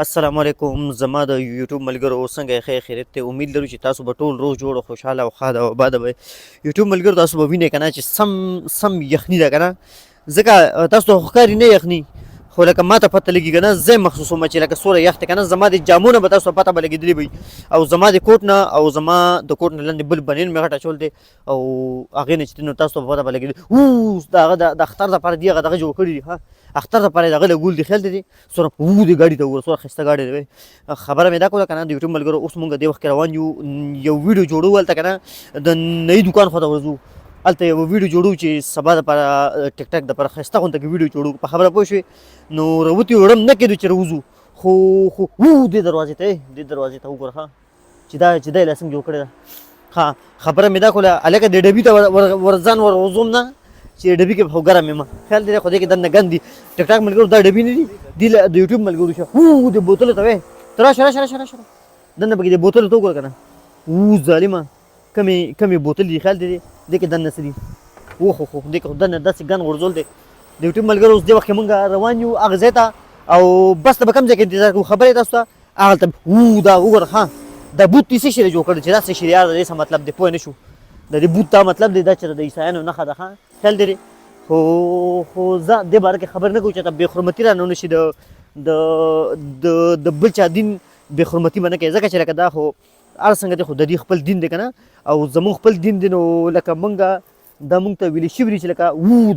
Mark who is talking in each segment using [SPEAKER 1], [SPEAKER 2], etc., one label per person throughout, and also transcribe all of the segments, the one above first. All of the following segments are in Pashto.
[SPEAKER 1] السلام علیکم زما د یوټیوب ملګرو څنګه یې ښه خیریت دی امید لرو چې تاسو به ټول روغ جوړ او خوشحاله او ښاده او اباده وئ یوټیوب ملګرو تاسو به وینئ که نه چې سم یخني ده که نه ځکه تاسو ته خو ښکاري نه یخني خو لکه ما ته پته لګي که نه زه محسوسومه چې لکه څومره یخ دی که نه زما د جامو نه به تاسو ته پته به لګېدلې وي او زما د کوټ نه او زما د کوټ نه لاندې بل بنین مې غټ اچول دی او هغې نه چې نو تاسو ته به پته به لګېدلې اوس د هغه د اختر دپاره دې هغه دغه جوړ کړي دي ښه اختر دپاره یې د هغه لګول دي خیال دی څومره په دې ګاډي ته وګوره څومره ښایسته ګاډی دی خبره مې دا کوله که نه د یوټیوب ملګرو اوس مونږ دې وخت کې روان یو ویډیو جوړو هلته که نه د نوي دوکان خواته ورځو هلته یو ویډیو جوړو چې سبا دپاره ټیک ټاک دپاره ښایسته غونته کې ویډیو جوړو په خبره پوه شوې نو راوتي وړم نه کېدو چې راوځو خو دې دروازې ته وګوره ښه چې دا یې لا څنګه جوړ کړې ده ښه خبره مې دا کوله هلکه دې ډبي ته ورځان وروځم نه چې ډبي کې خو ګرم یم خیال دی خو دې کې دننه ګند دي ټیک ټاک ملګرو دا ډبي نه دي دې د یوټیوب ملګرو شه د بوتلو ته وې ته راشه دننه پکې دې بوتلو ته وګوره که نه ظالمه کمې بوتل دي خیال دی دې کې دننه څه دي اوهو دې کې خو دننه داسې ګند غورځول دی د یوټیوب ملګرو اوس دې وخت کې مونږ روان یو هغه ځای ته او بس ته به کوم ځای کې انتظار کوو خبرې تاسو ته هغلته دا وګوره ښه دا بوت دې څه شي جوړ کړی چې دا څه شي دی یار د دې څه مطلب دی پوه نه شو د دې بوت دا مطلب دی دا چې د عیسایانو نښه ده ښه خیال دی خو زه دې باره کې خبر نه کوم چې ته بې حرمتي رانه ونه شي د بل چا دین بې حرمتي به نه کوې ځکه چې لکه دا خو هر څنګه دی خو د دې خپل دین دی که نه او زمونږ خپل دین دی نو لکه مونږ دا مونږ ته ویلې شوي دي چې لکه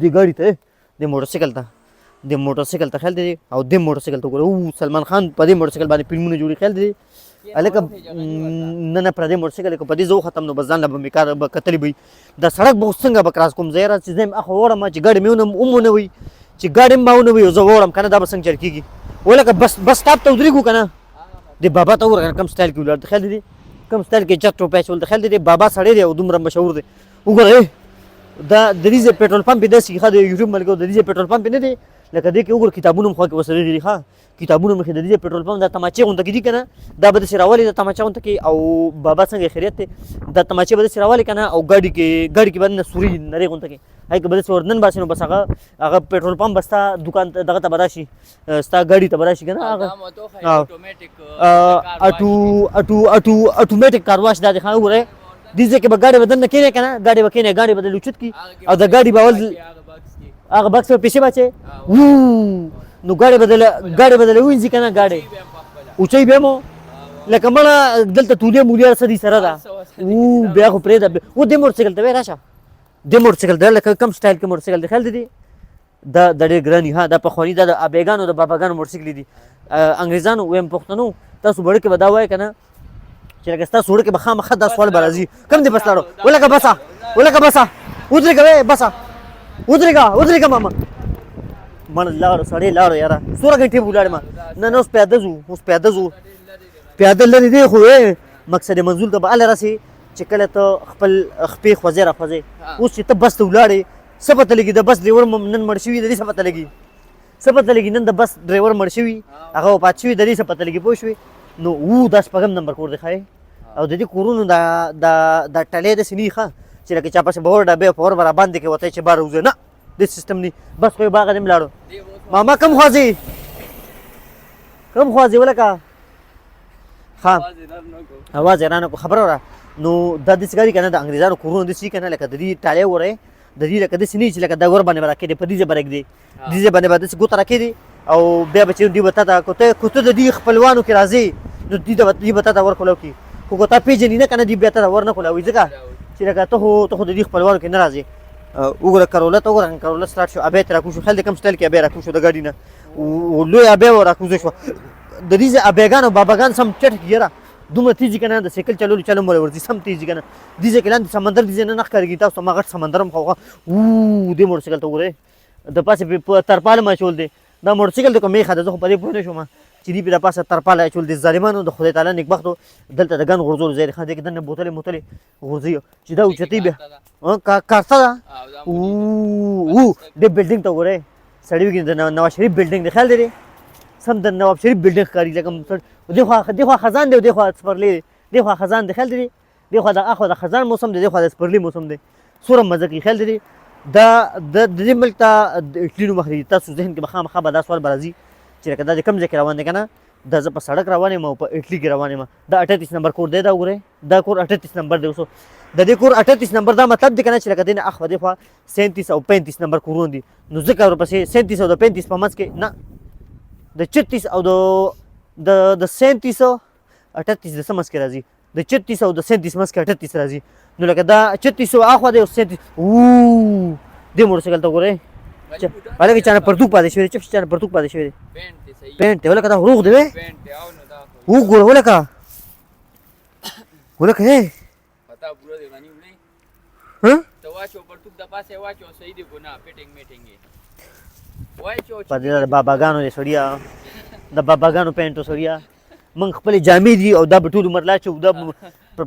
[SPEAKER 1] دې ګاډي ته د موټرسایکل ته خیال دی او دې موټرسایکل ته وګوره سلمان خان په دې موټرسایکل باندې فلمونه جوړي خیال دی هلکه نه پردی موټرسایکل که په دې زه وختم نو بس ځان له به مې کار به کتلی به وي دا سړک به اوس څنګه به کراس کوم زه یاره چې زه یم اخوا وړم چې ګاډي مې ونه وي چې ګاډي مې ما ونه وي او زه وړم که نه دا به څنګه چل کېږي وایي لکه بس سټاپ ته ودرېږو که نه د بابا ته وګوره که نه کوم سټایل کې ولاړ دی خیال دی کوم سټایل کې چت ټوپی اچول دی خیال دی بابا سړی دی او دومره مشهور دی وګوره دا د دې ځای پېټرول پمپ یې داسې ښه د یوټیوب ملګرو د دې ځای پېټرول پمپ یې نه دی لکه دې کې وګوره کتابونه هم خوا کې ورسره دي ښه کتابونه مخې د دې پېټرول پمپ دا تماچې غونته کې دي که نه دا به داسې راولي د تماچه غونته کې او بابا څنګه خیریت دی دا تماچې به داسې راولي که نه او ګاډي کې به دننه سوري نرۍ غونته کې هغې کې به داسې ورنن باسي نو بس هغه پېټرول پمپ به ستا دوکان دغه ته به راشي ستا ګاډي ته به راشي که نه هغه اټومیټک کارواش دا دی ښه وګورئ دې ځای کې به ګاډي به دننه کېنی که نه ګاډي به کېنی ګاډي به دلې اوچت کړي او د ګاډي به اول هغه بکس به پیسې باچې نو ګاډي به دلې ووینځي که نه ګاډي اوچوي بیا مو لکه مړه دلته تولې مولې هر څه دي سره ده بیا خو پرېږده و دې موټرسایکل ته وایي راشه دې موټرسایکل دی لکه کوم سټایل کې موټرسایکل دی خیال دی دا ډېر ګران ها دا پخواني دا د ابیګانو د باباګانو موټرسایکل دي انګریزانو ویم پښتنو تاسو بړه کې به دا وایي که نه چې لکه ستاسو وړه کې به خامخا دا سوال به راځي کوم دی بس لاړو ولکه بسه ودرېږه وې بسه ودرېږه ماما مړ لاړو سړی لاړو یاره څومره ګنټې به ولاړم نه اوس پیاده ځو پیاده لرې دی خو مقصد منزول ته به هله راسې چې کله ته خپل خپې خوځې راخوځې اوس چې ته بس ته ولاړې څه پته لګي د بس ډریور نن مړ شوي د دې څه پته لګي نن د بس ډریور مړ شوي هغه وفات شوي د دې څه پته لګي پوه شوې نو دا شپږم نمبر کور دی ښایي او د دې کورونو دا ټلۍ داسې نه وي ښه چې لکه چا پسې به اور ډبې په اور به راباندې کې وتی چې بار وځي نه دې سیستم نه بس خو یې باغه دې لاړو ماما کم خوځې ولکه ښه اواز یې رانه کو خبره وره نو دا داسې کاري که نه د انګریزانو کورونه داسې که نه لکه د دې ټالۍ وګورئ د دې لکه داسې نه وي چې لکه دا ور باندې به راکېدې په دې ځای به رږدې دې ځای باندې به داسې ګوته راکېدې او بیا به چې دوی به تا ته که ته د دې خپلوانو کې راځې نو دوی به تا ته ور کولاو کړي خو که تا پېژني نه که نه دوی بیا تا ته ور نه کولاوي ځکه چې لکه ته خو د دې خپلوانو کې نه راځې وګوره کروله ته وګوره کروله سټارټ شو ابیا ترې راکوز شو خیال دی کوم سټایل کې ابیا راکوز شو د ګاډي نه لوی ابیا راکوزه شوه د دې ځای ابیاګان او باباګان سم چټ یاره دومره تیزي که نه د سایکل چلولو مره ورځي سم تیزي که نه دې ځای کې لاندې سمندر دې ځای نه ښکارېږي تاسو ته ما غټ سمندر هم خو دې موټرسایکل ته وګورئ د پاسې په ترپال م اچول دی دا موټرسایکل دی که میخه ده زه خو په دې پوه نه شوم چې دې پې د پاسه ترپال اچول دی ظالمانو د خدای تعالی نیکبختو دلته د ګن غورځولو ځای دی ښه دې کې دننه بوتلې غورځوي چې دا اوچتوي بیا کارته ده دې بلډینګ ته وګورئ سړی وکړي د نواز شریف بلډینګ دی خیال دی سم د نواب شریف بلډینګ ښکاري لکه دې خوا خزان دی او دې خوا سپرلی دی دې خوا خزان دی خیال دی دې خوا د اخوا د خزان موسم دی دې خوا د سپرلي موسم دی څومره مزه کوي خیال دی د دې ملک ته د اټلي نوم اخلي تاسو ذهن کې به خامخا به دا سوال به راځي چې لکه دا د کوم ځای کې روان دی که نه دا زه په سړک روان یم او په اټلي کې روان یم دا 38 نمبر کور دی دا وګورئ دا کور 38 نمبر دی اوسو د دې کور 38 نمبر دا مطلب دی که نه چې لکه دې نه اخوا دې خوا 37 او 35 نمبر کورونه دي نو ځکه ورپسې 37 او د 35 په منځ کې نه د 36 او د 37 او 38 د څه منځ کې راځي د 36 او د 37 منځ کې 38 راځي نو لکه دا 36 اخوا دی او 37 اوو دې موټرسایکل ته وګورئ هلکه چانه پرتوک پاتې شوی دی چپ چانه پرتوک پاتې شوی دی پینټ دی ولکه دا روغ دی وې وګوره ولکه
[SPEAKER 2] پتا پورا دی غنی وړي ها ته واچو پرتوک د پاسه واچو صحیح دی ګنا فټینګ میټینګ واچو
[SPEAKER 1] په دې د باباګانو دی سړیا د باباګانو پینټو سړیا من خپل جامې دي او دا به ټول عمر لا چې دا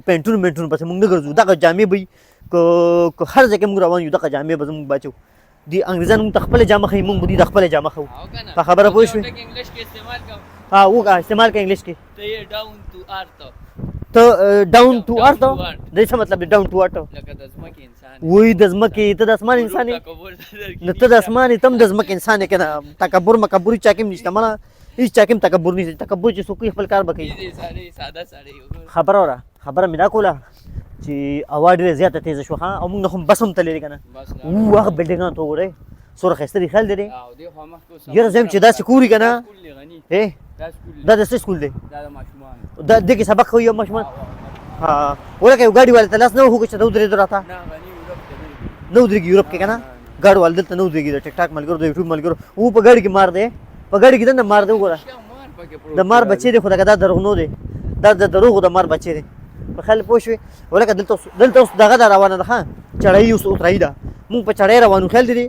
[SPEAKER 1] پینټونو منټونو پسې موږ نه ګرځو دغه جامې به که هر ځای کې موږ روان یو دغه جامې به زموږ بچو دي انګریزان موږ ته خپله جامه ښیي موږ به دي د خپله جامه ښو په خبره پوه شوې ها وکړه استعمال کړه انګلیش کې ته ډاون ټو ارت د څه مطلب دی ډاون ټو ارت وای د ځمکې ته د اسمان انسان یې نو ته د اسمان یې ته هم د ځمکې انسان یې که نه تکبر مکبر هېڅ چا کې هم نشته مړه هېڅ چا کې هم تکبر نشته تکبر چې څوک خپل کار به کوي خبره وره خبره مې دا کوله چې هوا ډېره زیاته تیزه شوه ښه او موږ نه خو بس هم تللی دی که نه هغه بلډینګانو ته وګورئ څومره ښایسته دي خیال دی دی یاره زه یم چې داسې کور وي که نه دا د څه سکول دی دا دې کې سبق ښوي ماشومان ها ولکه یو ګاډي والا ته لاس نه وهو چې ته ودرېدو راته نه ودرېږي یورپ کې که نه ګاډي والا دلته نه ودرېږي د ټیک ټاک ملګرو د یوټیوب ملګرو و په ګاډي کې مار دی په ګاډي کې دننه مار دی وګوره د مار بچی دی خو دغه دا دروغنو دی دا د دروغو د مار بچی دی په خیال پوه شوې ولکه دلته اوس دغه ده روانه ده ښه چړایي اوس اترایي ده مونږ په چړای روانو خیال دی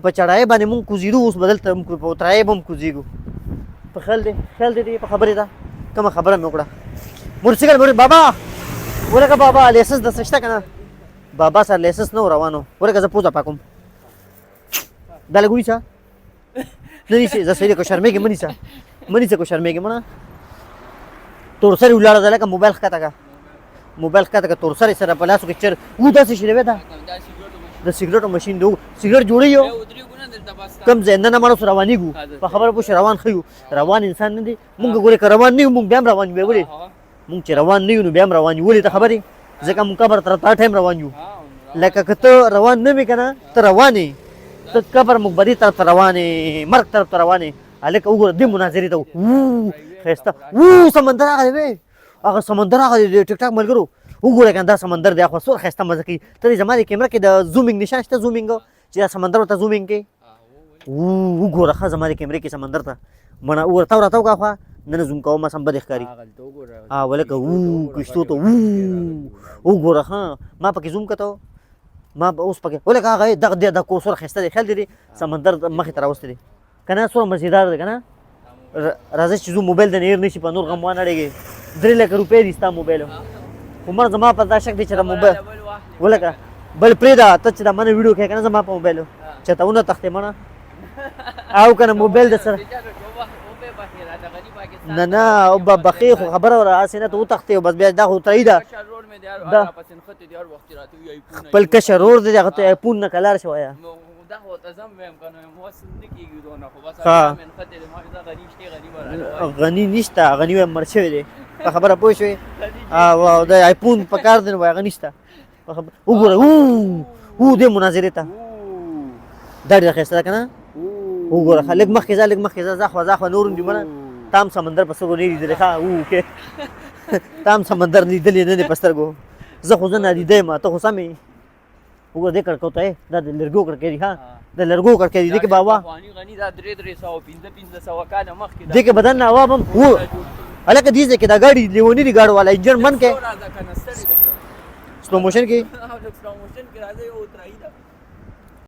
[SPEAKER 1] په چړای باندې مونږ کوزېدو اوس به دلته په اترایي به هم کوزېږو په خیال دی په خبرې ده کومه خبره مې وکړه موټرسایکل مې بابا ولکه بابا لیسنس دسته شته که نه بابا سره لیسنس نه و روانو ولکه زه پوزه پاکوم دا لږ ونیسه نه نیسې زه صحیح دی که شرمېږې مه نیسه که شرمېږې مړه تورسرې ولاړه ده لکه موبایل ښکته که تورسرې سره په لاسو کې چر و داسې شروې ده د سګرټو ماشین دی سګرټ جوړوي یو کم ځای نه مړو سره روانېږو په خبره پوه شو روان ښه یو روان انسان نه دی مونږ ګورې که روان نه یو مونږ بیا هم روان یو ولې مونږ چې روان نه یو نو بیا هم روان یو ولې ته خبرې ځکه مونږ قبر تر تا ټایم روان یو لکه که ته روان نه وې که نه ته روان یې ته قبر مقبرې طرف ته روان یې مرګ طرف ته روان یې هلکه وګوره دې مناظرې ته ښایسته سمندر هغه دی هغه سمندر هغه دی ټیک ټاک ملګرو وګوره که دا سمندر دی اخوا څومره ښایسته مزه کوي ته دې زما د کیمره کې د زومینګ نشان شته زومینګ چې دا سمندر ورته زومینګ کې وګوره ښه زما د کیمرې کې سمندر ته مړه وګوره ته راته وکړه خوا نه نه زوم کوم سم بد ښکاري ولکه کشتو ته وګوره ښه ما پکې زوم کته ما اوس پکې ولکه هغه دغه د کور سره ښایسته دی خیال دی سمندر مخې ته راوستی دی که نه څومره مزېدار دی که نه راځه چې زو موبایل د نیر نشي په نور غم وانه اړېږي 3 لکه روپۍ دي ستا موبایل خو مړ زما په دا شک دی چې د موبایل ولکه بل پرېږده ته چې دا منه ویډیو کوې که نه زما په موبایل چې ته ونه تښتې مړه او که نه موبایل د سره نه او به بخې خو خبره وره هسې نه ته وتښتې او بس بیا دا خو ترهي ده خپل کشر ورور دی هغه ته ایفون نه کلار شوی غني نشته غني وایم مړ شوی دی په خبره پوه شوې د ایفون په کار دی نو هغه نشته وګوره دې مناظرې ته دا ډېره ښایسته ده که نه وګوره لږ مخکې ځه زاخوا نور هم دي مړه تا هم سمندر په سترګو نه لیدلی ښه تا هم سمندر لیدلی نه دی په سترګو زه خو زه نادیده یم ته خو سم یې وګوره دې کړکو ته دا د لرګو کړکۍ دي ښه د لرګو کړکۍ دي دې کې به هوا دې کې بدن نه هوا به هم هلکه دې ځای کې دا ګاډي لیوني دي ګاډو والا انجن من کې سلو موشن کې